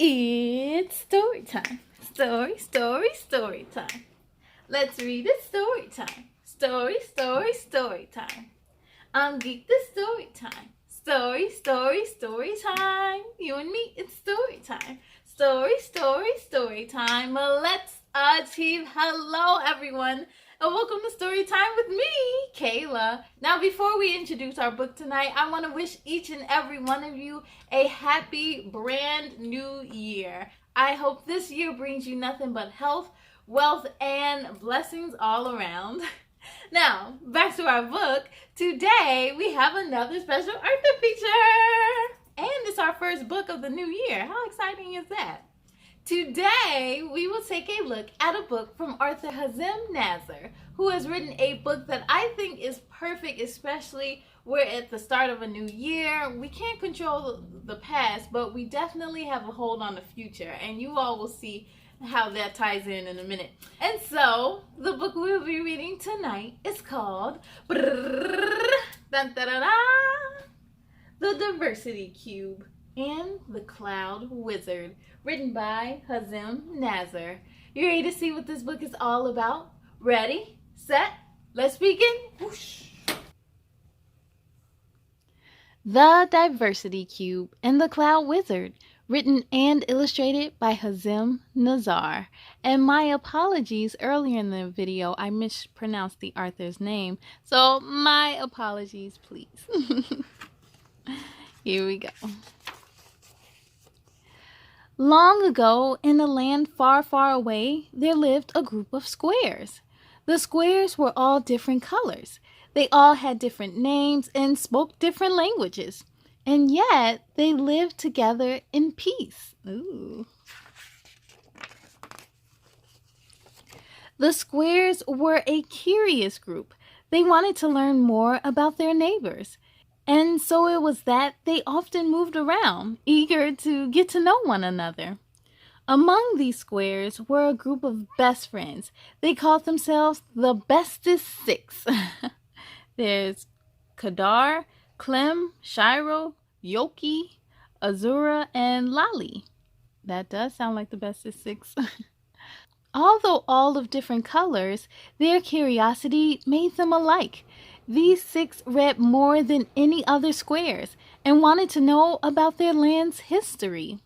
It's story time. Story time. Let's read it story time. Story time. I'm Geek the story time. Story time. You and me, it's story time. Story time. Let's achieve. Hello, everyone, and welcome to Story Time with me, Kayla. Now, before we introduce our book tonight, I want to wish each and every one of you a happy brand new year. I hope this year brings you nothing but health, wealth, and blessings all around. Now, back to our book. Today, we have another special Arthur feature. And it's our first book of the new year. How exciting is that? Today, we will take a look at a book from author Hazem Nassar, who has written a book that I think is perfect, especially we're at the start of a new year. We can't control the past, but we definitely have a hold on the future, and you all will see how that ties in a minute. And so, the book we'll be reading tonight is called The Diversity Cube and the Cloud Wizard, written by Hazem Nassar. You ready to see what this book is all about? Ready, set, let's begin. Whoosh. The Diversity Cube and the Cloud Wizard, written and illustrated by Hazem Nassar. And my apologies, earlier in the video I mispronounced the author's name, so my apologies, please. Here we go. Long ago, in a land far, far away, there lived a group of squares. The squares were all different colors. They all had different names and spoke different languages. And yet, they lived together in peace. Ooh. The squares were a curious group. They wanted to learn more about their neighbors. And so it was that they often moved around, eager to get to know one another. Among these squares were a group of best friends. They called themselves the Bestest Six. There's Kadar, Clem, Shiro, Yoki, Azura, and Lali. That does sound like the Bestest Six. Although all of different colors, their curiosity made them alike. These six read more than any other squares and wanted to know about their land's history.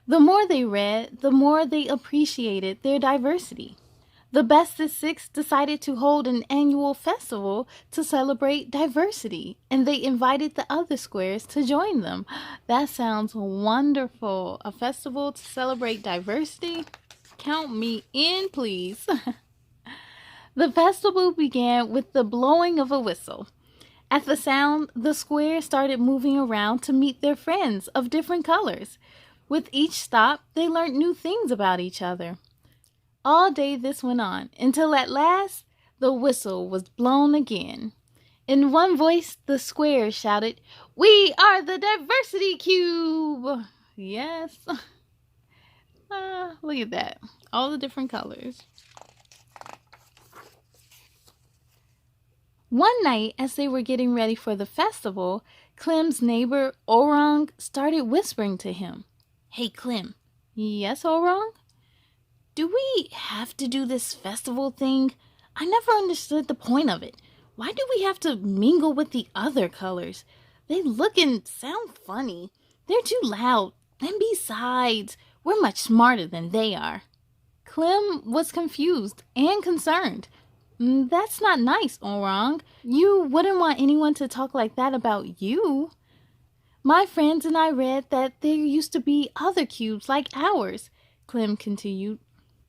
The more they read, the more they appreciated their diversity. The Bestest Six decided to hold an annual festival to celebrate diversity, and they invited the other squares to join them. That sounds wonderful. A festival to celebrate diversity? Count me in, please. The festival began with the blowing of a whistle. At the sound, the squares started moving around to meet their friends of different colors. With each stop, they learned new things about each other. All day this went on, until at last, the whistle was blown again. In one voice, the squares shouted, "We are the Diversity Cube!" Yes. Look at that. All the different colors. One night, as they were getting ready for the festival, Clem's neighbor, Orang, started whispering to him. "Hey, Clem." "Yes, Orang?" "Do we have to do this festival thing? I never understood the point of it. Why do we have to mingle with the other colors? They look and sound funny. They're too loud. And besides, we're much smarter than they are." Clem was confused and concerned. "That's not nice, Orang. You wouldn't want anyone to talk like that about you." "My friends and I read that there used to be other cubes like ours," Clem continued.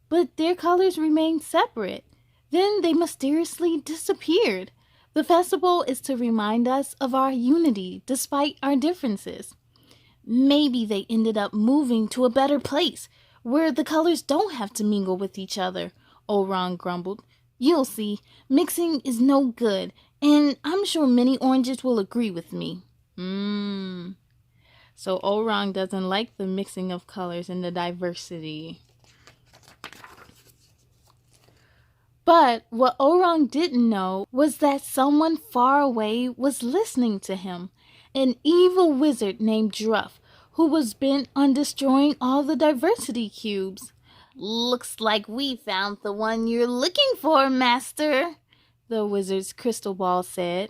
"But their colors remained separate. Then they mysteriously disappeared. The festival is to remind us of our unity despite our differences." "Maybe they ended up moving to a better place where the colors don't have to mingle with each other," Orang grumbled. "You'll see, mixing is no good, and I'm sure many oranges will agree with me." So Orang doesn't like the mixing of colors and the diversity. But what Orang didn't know was that someone far away was listening to him. An evil wizard named Druff, who was bent on destroying all the diversity cubes. "Looks like we found the one you're looking for, Master," the wizard's crystal ball said.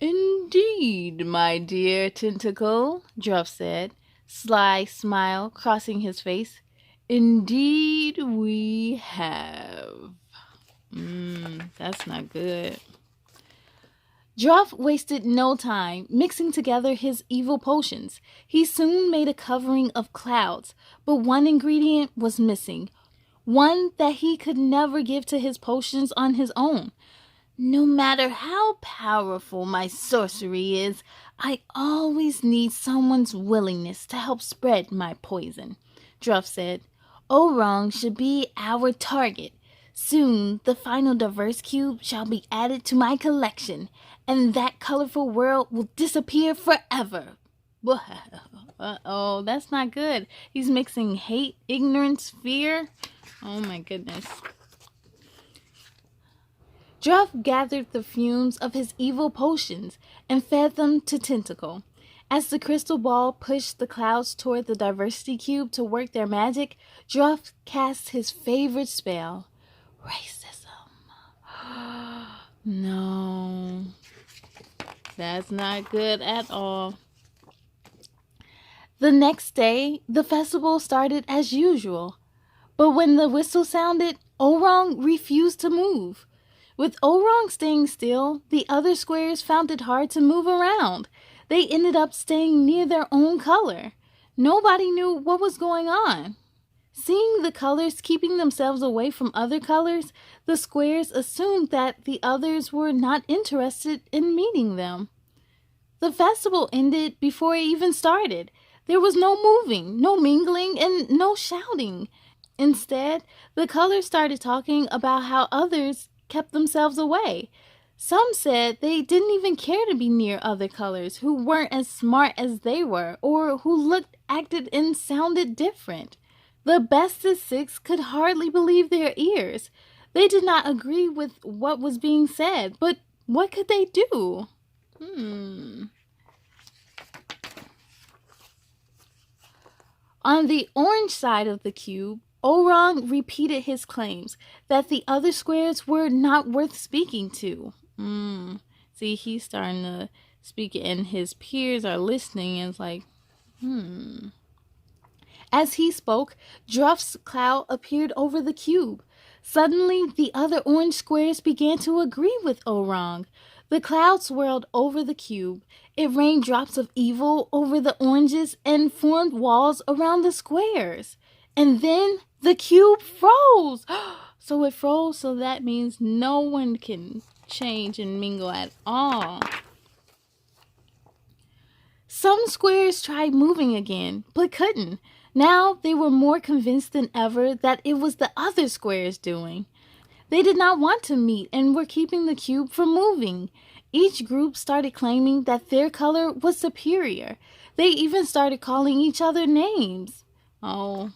"Indeed, my dear Tentacle," Druff said, sly smile crossing his face. "Indeed we have." That's not good. Druff wasted no time mixing together his evil potions. He soon made a covering of clouds, but one ingredient was missing, one that he could never give to his potions on his own. "No matter how powerful my sorcery is, I always need someone's willingness to help spread my poison," Druff said. "Orang should be our target. Soon the final diverse cube shall be added to my collection, and that colorful world will disappear forever." Uh-oh, that's not good. He's mixing hate, ignorance, fear. Oh my goodness. Druff gathered the fumes of his evil potions and fed them to Tentacle. As the crystal ball pushed the clouds toward the diversity cube to work their magic, Druff cast his favorite spell, racism. No, that's not good at all. The next day, the festival started as usual. But when the whistle sounded, Orang refused to move. With Orang staying still, the other squares found it hard to move around. They ended up staying near their own color. Nobody knew what was going on. Seeing the colors keeping themselves away from other colors, the squares assumed that the others were not interested in meeting them. The festival ended before it even started. There was no moving, no mingling, and no shouting. Instead, the colors started talking about how others kept themselves away. Some said they didn't even care to be near other colors who weren't as smart as they were or who looked, acted, and sounded different. The bestest six could hardly believe their ears. They did not agree with what was being said, but what could they do? On the orange side of the cube, Orang repeated his claims that the other squares were not worth speaking to. See, he's starting to speak and his peers are listening and it's like, As he spoke, Druff's cloud appeared over the cube. Suddenly, the other orange squares began to agree with Orang. The cloud swirled over the cube. It rained drops of evil over the oranges and formed walls around the squares. And then the cube froze. So it froze, so that means no one can change and mingle at all. Some squares tried moving again, but couldn't. Now they were more convinced than ever that it was the other squares doing. They did not want to meet and were keeping the cube from moving. Each group started claiming that their color was superior. They even started calling each other names. Oh,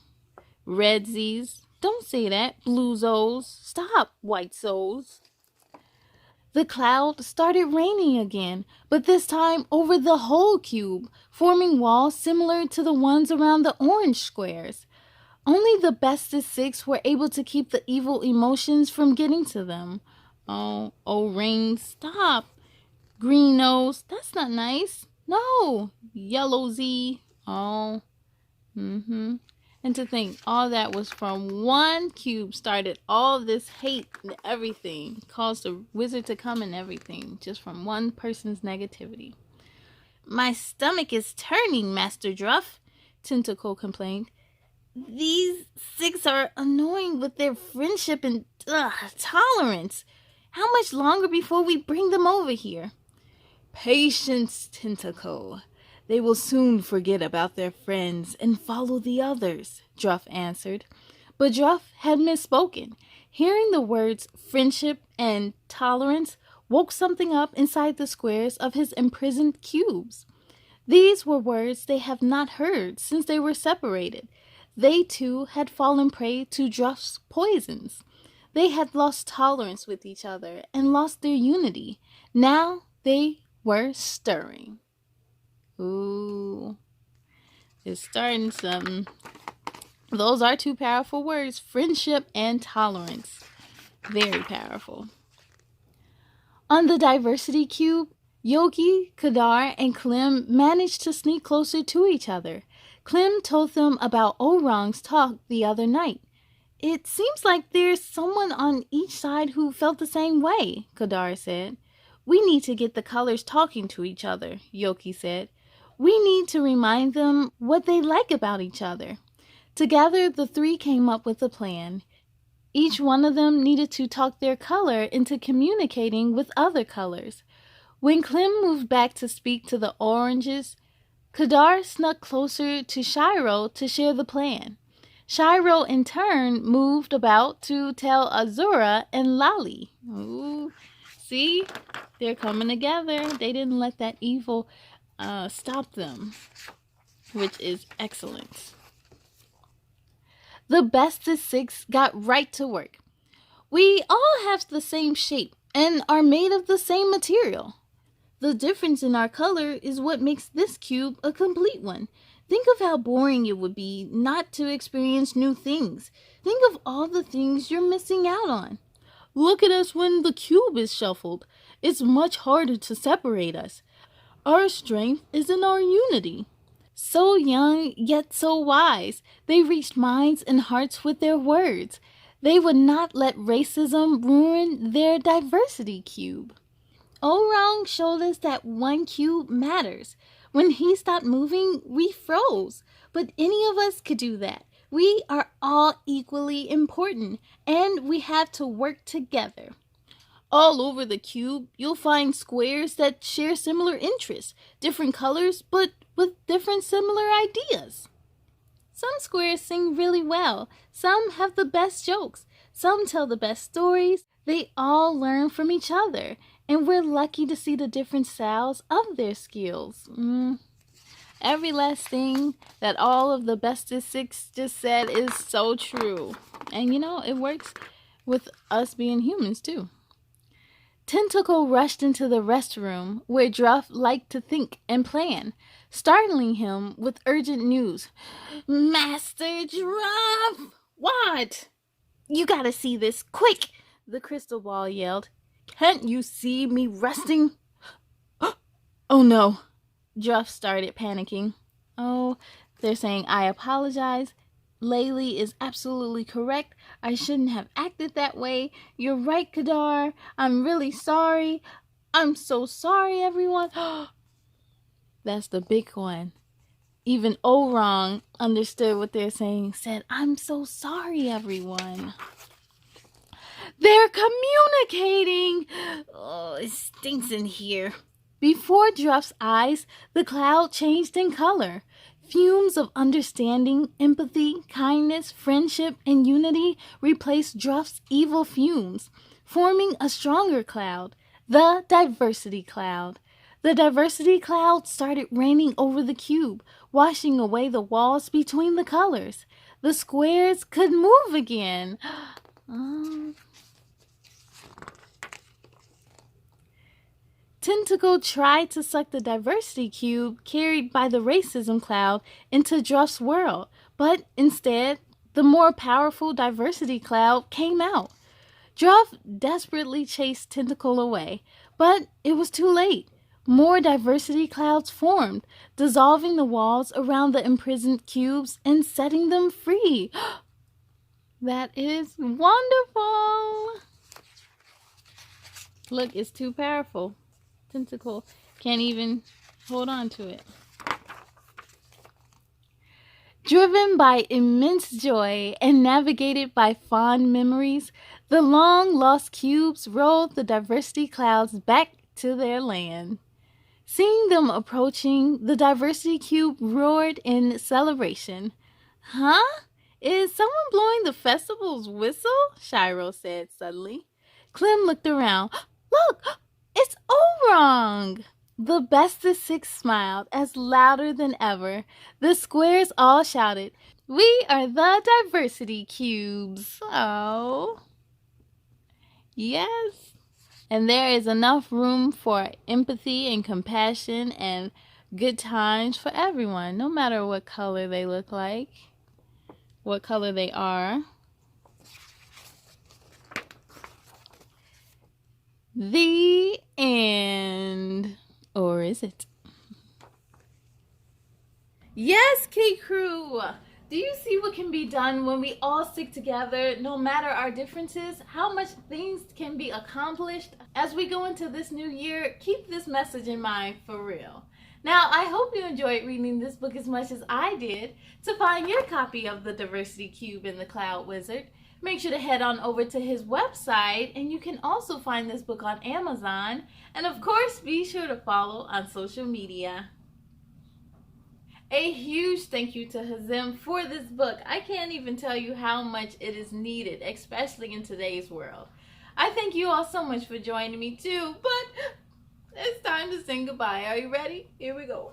redsies. Don't say that. Bluezos. Stop, white souls. The cloud started raining again, but this time over the whole cube, forming walls similar to the ones around the orange squares. Only the bestest six were able to keep the evil emotions from getting to them. Oh, rain, stop. Green nose, that's not nice. No, yellow Z. Oh, And to think all that was from one cube, started all this hate and everything, caused the wizard to come and everything, just from one person's negativity. "My stomach is turning, Master Druff," Tentacle complained. "These six are annoying with their friendship and tolerance. How much longer before we bring them over here?" "Patience, Tentacle. They will soon forget about their friends and follow the others," Druff answered. But Druff had misspoken. Hearing the words friendship and tolerance woke something up inside the squares of his imprisoned cubes. These were words they have not heard since they were separated. They too had fallen prey to Druff's poisons. They had lost tolerance with each other and lost their unity. Now they were stirring. Ooh. is starting something. Those are two powerful words, friendship and tolerance. Very powerful. On the diversity cube, Yogi, Kadar, and Clem managed to sneak closer to each other. Clem told them about Orang's talk the other night. It seems like there's someone on each side who felt the same way, Kadar said. We need to get the colors talking to each other, Yoki said. We need to remind them what they like about each other. Together, the three came up with a plan. Each one of them needed to talk their color into communicating with other colors. When Clem moved back to speak to the oranges, Kadar snuck closer to Shiro to share the plan. Shiro, in turn, moved about to tell Azura and Lali. Ooh, see? They're coming together. They didn't let that evil stop them, which is excellent. The bestest six got right to work. We all have the same shape and are made of the same material. The difference in our color is what makes this cube a complete one. Think of how boring it would be not to experience new things. Think of all the things you're missing out on. Look at us when the cube is shuffled. It's much harder to separate us. Our strength is in our unity. So young, yet so wise, they reached minds and hearts with their words. They would not let racism ruin their diversity cube. Orang showed us that one cube matters. When he stopped moving, we froze. But any of us could do that. We are all equally important, and we have to work together. All over the cube, you'll find squares that share similar interests, different colors, but with different similar ideas. Some squares sing really well. Some have the best jokes. Some tell the best stories. They all learn from each other, and we're lucky to see the different styles of their skills. Every last thing that all of the bestest six just said is so true. And it works with us being humans too. Tentacle rushed into the restroom where Druff liked to think and plan, startling him with urgent news. Master Druff! What? You gotta see this, quick! The crystal ball yelled. Can't you see me resting? Oh no. Druff started panicking. Oh, they're saying I apologize. Laylee is absolutely correct. I shouldn't have acted that way. You're right, Kadar. I'm really sorry. I'm so sorry, everyone. That's the big one. Even Orang understood what they're saying, said, I'm so sorry, everyone. They're communicating. Oh, it stinks in here. Before Druff's eyes, the cloud changed in color. Fumes of understanding, empathy, kindness, friendship, and unity replaced Druff's evil fumes, forming a stronger cloud, the diversity cloud. The diversity cloud started raining over the cube, washing away the walls between the colors. The squares could move again. Tentacle tried to suck the diversity cube carried by the racism cloud into Druff's world, but instead, the more powerful diversity cloud came out. Druff desperately chased Tentacle away, but it was too late. More diversity clouds formed, dissolving the walls around the imprisoned cubes and setting them free. That is wonderful! Look, it's too powerful. Tentacle can't even hold on to it. Driven by immense joy and navigated by fond memories, the long-lost cubes rolled the diversity clouds back to their land. Seeing them approaching, the diversity cube roared in celebration. Huh? Is someone blowing the festival's whistle? Shiro said suddenly. Clem looked around. Look! It's Orang! The bestest six smiled as louder than ever. The squares all shouted, We are the diversity cubes. Oh. Yes. And there is enough room for empathy and compassion and Good times for everyone, no matter what color they look like, what color they are. The end. Or is it? Yes, K Crew! Do you see what can be done when we all stick together, no matter our differences? How much things can be accomplished? As we go into this new year, keep this message in mind for real. Now, I hope you enjoyed reading this book as much as I did. To find your copy of The Diversity Cube and the Cloud Wizard, make sure to head on over to his website, and you can also find this book on Amazon. And of course, be sure to follow on social media. A huge thank you to Hazem for this book. I can't even tell you how much it is needed, especially in today's world. I thank you all so much for joining me too, but it's time to sing goodbye. Are you ready? Here we go.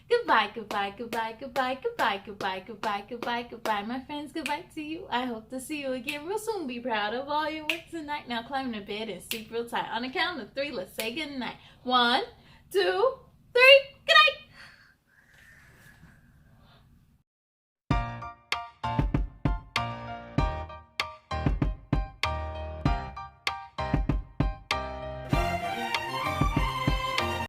Goodbye, goodbye, goodbye, goodbye, goodbye, goodbye, goodbye, goodbye, goodbye, my friends. Goodbye to you. I hope to see you again real soon. Be proud of all your work tonight. Now climb to bed and sleep real tight. On the count of 3, let's say goodnight. 1, 2,